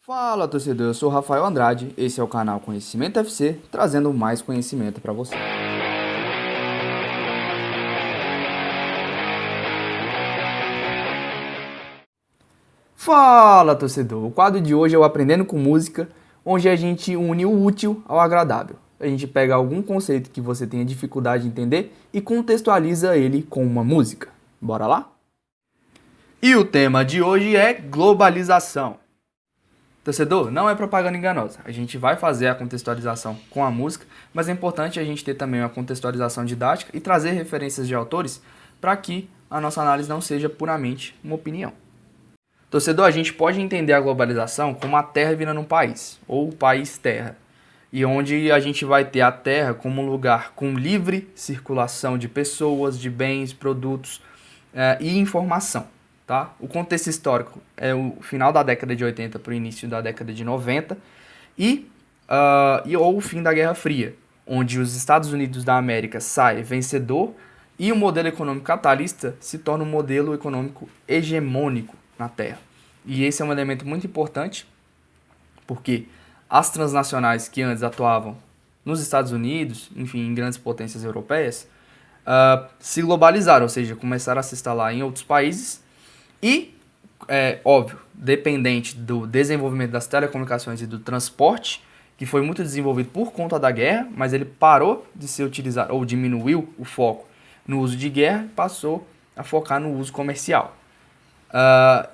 Fala, torcedor, eu sou o Rafael Andrade, esse é o canal Conhecimento FC, trazendo mais conhecimento para você. Fala, torcedor, o quadro de hoje é o Aprendendo com Música, onde a gente une o útil ao agradável. A gente pega algum conceito que você tenha dificuldade de entender e contextualiza ele com uma música. Bora lá? E o tema de hoje é globalização. Torcedor, não é propaganda enganosa. A gente vai fazer a contextualização com a música, mas é importante a gente ter também uma contextualização didática e trazer referências de autores para que a nossa análise não seja puramente uma opinião. Torcedor, a gente pode entender a globalização como a Terra virando um país, ou o país Terra, e onde a gente vai ter a Terra como um lugar com livre circulação de pessoas, de bens, produtos e informação. Tá? O contexto histórico é o final da década de 80 para o início da década de 90 ou o fim da Guerra Fria, onde os Estados Unidos da América sai vencedor e o modelo econômico capitalista se torna um modelo econômico hegemônico na Terra. E esse é um elemento muito importante, porque as transnacionais que antes atuavam nos Estados Unidos, enfim, em grandes potências europeias, se globalizaram, ou seja, começaram a se instalar em outros países e, óbvio, dependente do desenvolvimento das telecomunicações e do transporte, que foi muito desenvolvido por conta da guerra, mas ele parou de ser utilizado, ou diminuiu o foco no uso de guerra e passou a focar no uso comercial.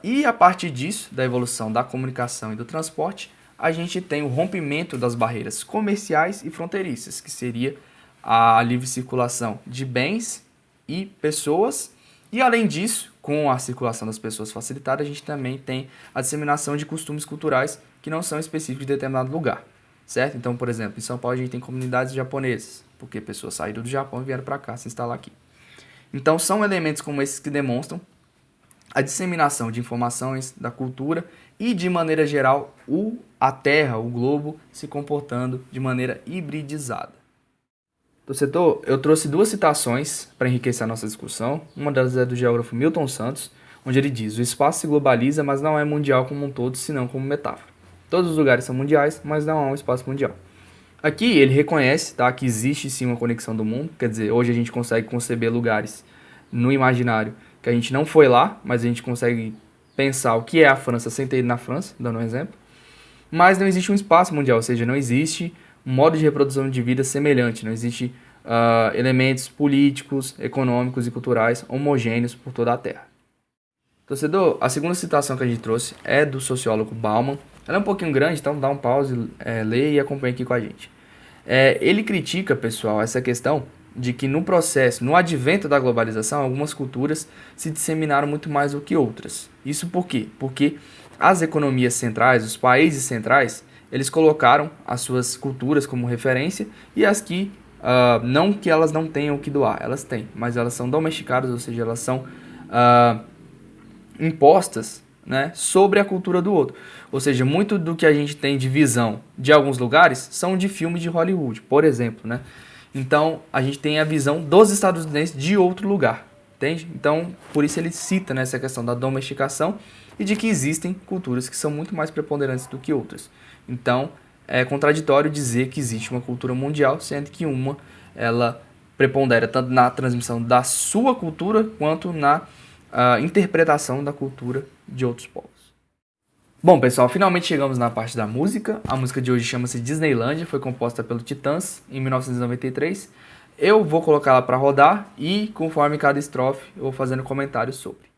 E a partir disso, da evolução da comunicação e do transporte, a gente tem o rompimento das barreiras comerciais e fronteiriças, que seria a livre circulação de bens e pessoas. E além disso, com a circulação das pessoas facilitada, a gente também tem a disseminação de costumes culturais que não são específicos de determinado lugar, certo? Então, por exemplo, em São Paulo a gente tem comunidades japonesas, porque pessoas saíram do Japão e vieram para cá se instalar aqui. Então, são elementos como esses que demonstram a disseminação de informações da cultura e, de maneira geral, a Terra, o globo, se comportando de maneira hibridizada. Torcedor, eu trouxe duas citações para enriquecer a nossa discussão. Uma delas é do geógrafo Milton Santos, onde ele diz: o espaço se globaliza, mas não é mundial como um todo, senão como metáfora. Todos os lugares são mundiais, mas não há um espaço mundial. Aqui ele reconhece, tá, que existe sim uma conexão do mundo, quer dizer, hoje a gente consegue conceber lugares no imaginário que a gente não foi lá, mas a gente consegue pensar o que é a França sem ter ido na França, dando um exemplo. Mas não existe um espaço mundial, ou seja, não existe um modo de reprodução de vida semelhante, não existe elementos políticos, econômicos e culturais homogêneos por toda a Terra. Torcedor, a segunda citação que a gente trouxe é do sociólogo Bauman. Ela é um pouquinho grande, então dá um pause, lê e acompanha aqui com a gente. Ele critica, pessoal, essa questão de que no processo, no advento da globalização, algumas culturas se disseminaram muito mais do que outras. Isso por quê? Porque as economias centrais, os países centrais, eles colocaram as suas culturas como referência e as que, não que elas não tenham o que doar, elas têm, mas elas são domesticadas, ou seja, elas são impostas, né, sobre a cultura do outro. Ou seja, muito do que a gente tem de visão de alguns lugares são de filmes de Hollywood, por exemplo, né? Então, a gente tem a visão dos estadunidenses de outro lugar, entende? Então, por isso ele cita, né, essa questão da domesticação e de que existem culturas que são muito mais preponderantes do que outras. Então, é contraditório dizer que existe uma cultura mundial, sendo que uma ela prepondera tanto na transmissão da sua cultura quanto na interpretação da cultura de outros povos. Bom, pessoal, finalmente chegamos na parte da música. A música de hoje chama-se Disneylândia, foi composta pelo Titãs em 1993. Eu vou colocá-la para rodar e, conforme cada estrofe, eu vou fazendo comentários sobre.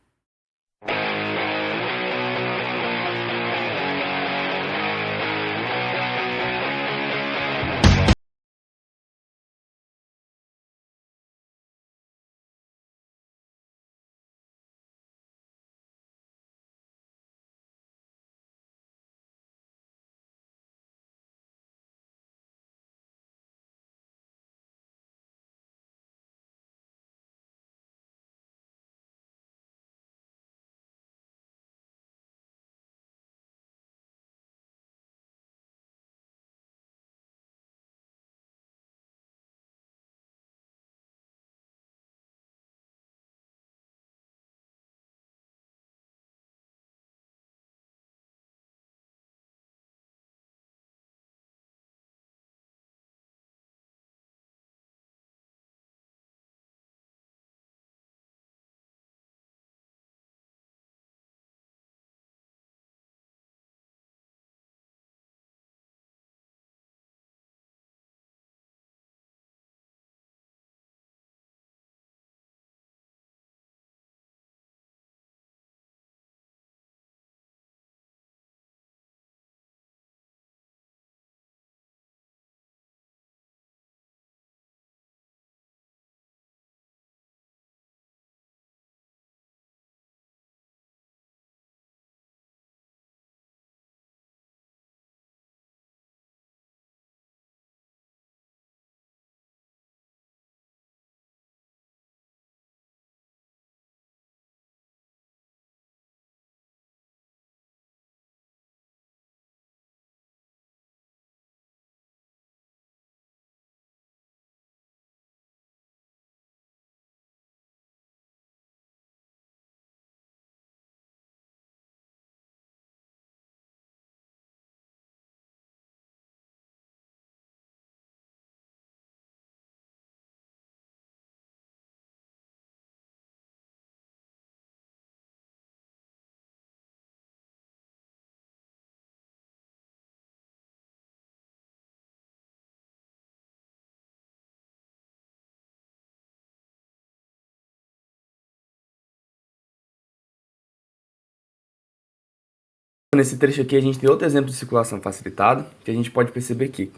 Nesse trecho aqui a gente tem outro exemplo de circulação facilitada, que a gente pode perceber que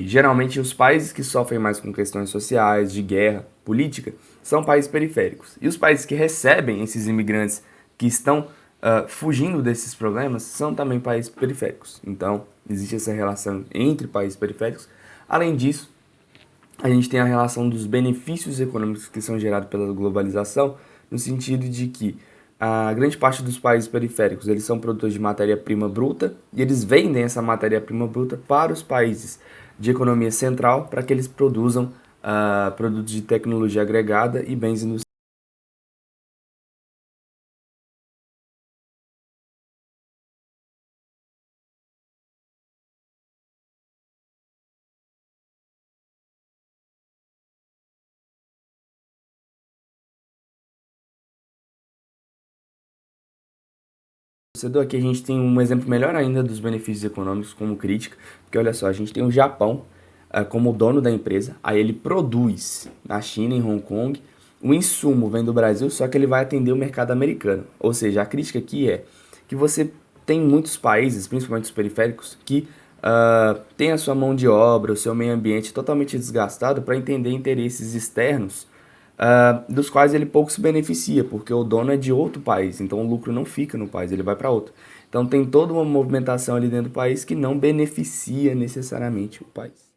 geralmente os países que sofrem mais com questões sociais, de guerra, política, são países periféricos. E os países que recebem esses imigrantes que estão fugindo desses problemas são também países periféricos. Então, existe essa relação entre países periféricos. Além disso, a gente tem a relação dos benefícios econômicos que são gerados pela globalização, no sentido de que a grande parte dos países periféricos eles são produtores de matéria-prima bruta e eles vendem essa matéria-prima bruta para os países de economia central para que eles produzam produtos de tecnologia agregada e bens industriais. Aqui a gente tem um exemplo melhor ainda dos benefícios econômicos como crítica, porque olha só, a gente tem o Japão como dono da empresa, aí ele produz na China, em Hong Kong, o insumo vem do Brasil, só que ele vai atender o mercado americano. Ou seja, a crítica aqui é que você tem muitos países, principalmente os periféricos, que tem a sua mão de obra, o seu meio ambiente totalmente desgastado para entender interesses externos dos quais ele pouco se beneficia, porque o dono é de outro país, então o lucro não fica no país, ele vai para outro. Então tem toda uma movimentação ali dentro do país que não beneficia necessariamente o país.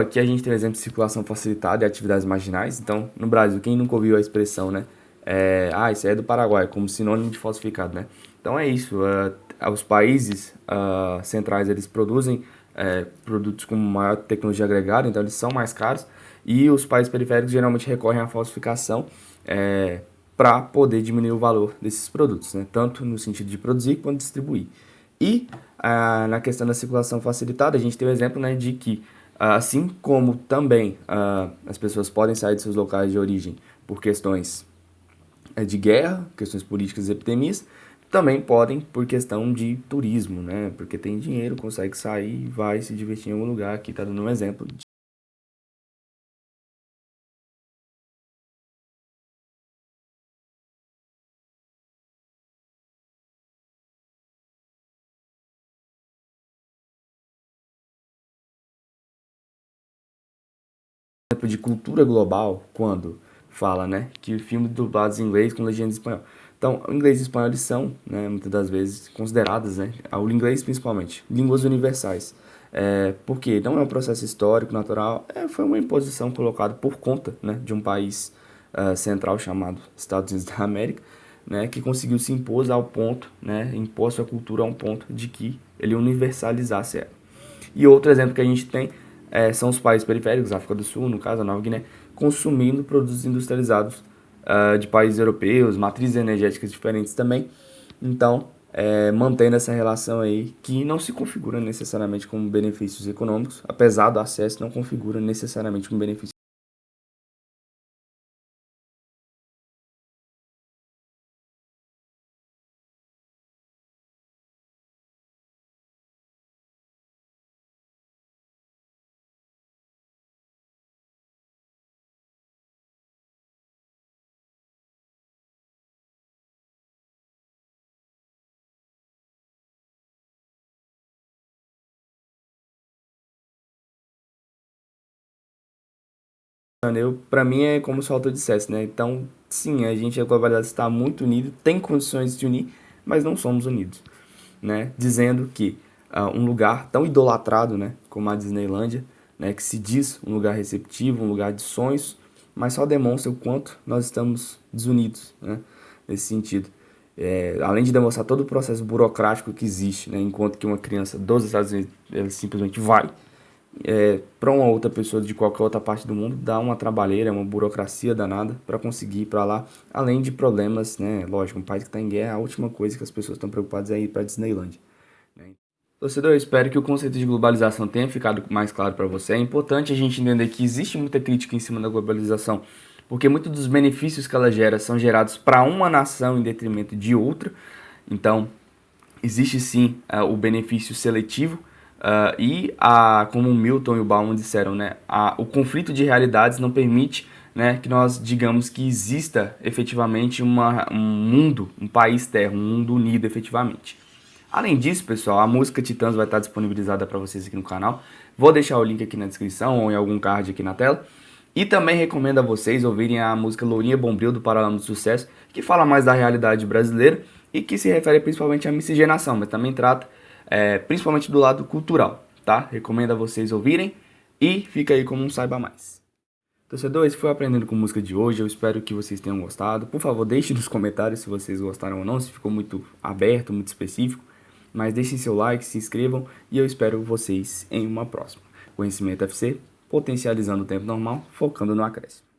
Aqui a gente tem o exemplo de circulação facilitada e atividades marginais. Então, no Brasil, quem nunca ouviu a expressão, né? Isso aí é do Paraguai, como sinônimo de falsificado, né? Então é isso. Os países centrais, eles produzem produtos com maior tecnologia agregada, então eles são mais caros. E os países periféricos geralmente recorrem à falsificação para poder diminuir o valor desses produtos, né? Tanto no sentido de produzir quanto distribuir. E na questão da circulação facilitada, a gente tem o exemplo, né, de que assim como também as pessoas podem sair de seus locais de origem por questões de guerra, questões políticas e epidemias, também podem por questão de turismo, né? Porque tem dinheiro, consegue sair e vai se divertir em algum lugar. Aqui está dando um exemplo. De cultura global quando fala, né, que filmes dublados em inglês com legenda em espanhol. Então, o inglês e o espanhol eles são, né, muitas das vezes consideradas, né, o inglês principalmente, línguas universais. Porque não é um processo histórico, natural, foi uma imposição colocada por conta, né, de um país central chamado Estados Unidos da América, né, que conseguiu se impor ao ponto, né, impor sua cultura a um ponto de que ele universalizasse ela. E outro exemplo que a gente tem são os países periféricos, África do Sul, no caso, a Nova Guiné, consumindo produtos industrializados de países europeus, matrizes energéticas diferentes também. Então, mantendo essa relação aí que não se configura necessariamente como benefícios econômicos, apesar do acesso, não configura necessariamente como benefício. Para mim é como o autor dissesse, né? Então, sim, a gente, a globalidade está muito unido, tem condições de unir, mas não somos unidos, né? Dizendo que um lugar tão idolatrado, né, como a Disneylândia, né, que se diz um lugar receptivo, um lugar de sonhos, mas só demonstra o quanto nós estamos desunidos, né, nesse sentido. Além de demonstrar todo o processo burocrático que existe, né, enquanto que uma criança dos Estados Unidos ela simplesmente vai para uma outra pessoa de qualquer outra parte do mundo, dá uma trabalheira, uma burocracia danada para conseguir ir para lá, além de problemas, né? Lógico, um país que está em guerra, a última coisa que as pessoas estão preocupadas é ir para Disneyland. Né? Torcedor, eu espero que o conceito de globalização tenha ficado mais claro para você. É importante a gente entender que existe muita crítica em cima da globalização, porque muitos dos benefícios que ela gera são gerados para uma nação em detrimento de outra. Então, existe sim o benefício seletivo como o Milton e o Bauman disseram, né, o conflito de realidades não permite, né, que nós digamos que exista efetivamente um mundo, um país terra, um mundo unido efetivamente. Além disso, pessoal, a música Titãs vai estar disponibilizada para vocês aqui no canal. Vou deixar o link aqui na descrição ou em algum card aqui na tela. E também recomendo a vocês ouvirem a música Lourinha Bombril do Paralama do Sucesso, que fala mais da realidade brasileira e que se refere principalmente à miscigenação, mas também trata principalmente do lado cultural, tá? Recomendo a vocês ouvirem e fica aí como um saiba mais. Torcedor, esse foi o Aprendendo com Música de hoje, eu espero que vocês tenham gostado. Por favor, deixe nos comentários se vocês gostaram ou não, se ficou muito aberto, muito específico. Mas deixem seu like, se inscrevam e eu espero vocês em uma próxima. Conhecimento FC, potencializando o tempo normal, focando no acréscimo.